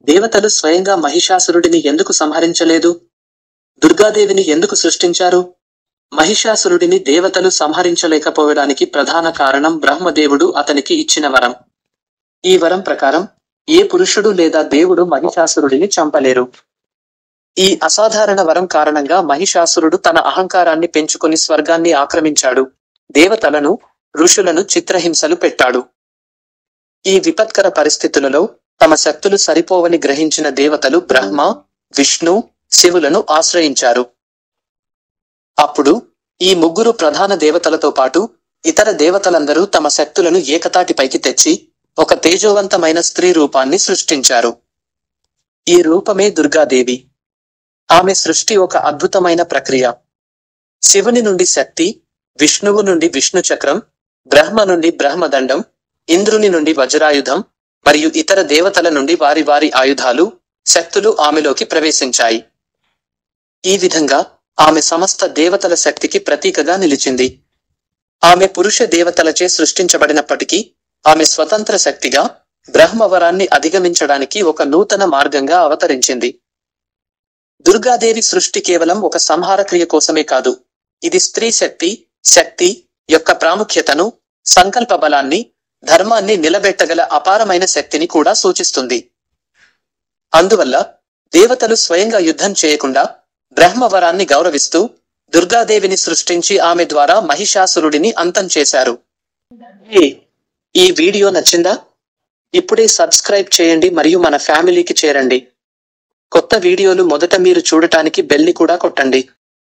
దేవతలు స్వయంగా మహిషాసురుడిని ఎందుకు సంహరించలేదు? దుర్గాదేవిని ఎందుకు సృష్టించారు? మహిషాసురుడిని దేవతలు సంహరించలేకపోవడానికి ప్రధాన కారణం బ్రహ్మదేవుడు అతనికి ఇచ్చిన వరం. ఈ వరం ప్రకారం ఏ పురుషుడు లేదా దేవుడు మహిషాసురుడిని చంపలేరు. ఈ అసాధారణ వరం కారణంగా మహిషాసురుడు తన అహంకారాన్ని పెంచుకొని స్వర్గాన్ని ఆక్రమించాడు, దేవతలను, ఋషులను చిత్రహింసలు పెట్టాడు. ఈ విపత్కర పరిస్థితులలో తమ శక్తులు సరిపోవని గ్రహించిన దేవతలు బ్రహ్మ, విష్ణు, శివులను ఆశ్రయించారు. అప్పుడు ఈ ముగ్గురు ప్రధాన దేవతలతో పాటు ఇతర దేవతలందరూ తమ శక్తులను ఏకతాటిపైకి తెచ్చి ఒక తేజోవంతమైన స్త్రీ రూపాన్ని సృష్టించారు. ఈ రూపమే దుర్గాదేవి. ఆమె సృష్టి ఒక అద్భుతమైన ప్రక్రియ. శివుని నుండి శక్తి, విష్ణువు నుండి విష్ణు చక్రం, బ్రహ్మ నుండి బ్రహ్మదండం, ఇంద్రుని నుండి వజ్రాయుధం మరియు ఇతర దేవతల నుండి వారి వారి ఆయుధాలు, శక్తులు ఆమెలోకి ప్రవేశించాయి. ఈ విధంగా ఆమె సమస్త దేవతల శక్తికి ప్రతీకగా నిలిచింది. ఆమె పురుష దేవతలచే సృష్టించబడినప్పటికీ ఆమె స్వతంత్ర శక్తిగా బ్రహ్మవరాన్ని అధిగమించడానికి ఒక నూతన మార్గంగా అవతరించింది. దుర్గాదేవి సృష్టి కేవలం ఒక సంహారక్రియ కోసమే కాదు, ఇది స్త్రీ శక్తి యొక్క ప్రాముఖ్యతను, సంకల్ప బలాన్ని, ధర్మాన్ని నిలబెట్టగల అపారమైన శక్తిని కూడా సూచిస్తుంది. అందువల్ల దేవతలు స్వయంగా యుద్ధం చేయకుండా బ్రహ్మవరాన్ని గౌరవిస్తూ దుర్గాదేవిని సృష్టించి ఆమె ద్వారా మహిషాసురుడిని అంతం చేశారు. ఈ వీడియో నచ్చిందా? ఇప్పుడే సబ్స్క్రైబ్ చేయండి మరియు మన ఫ్యామిలీకి చేరండి. కొత్త వీడియోలు మొదట మీరు చూడటానికి బెల్ ని కూడా కొట్టండి.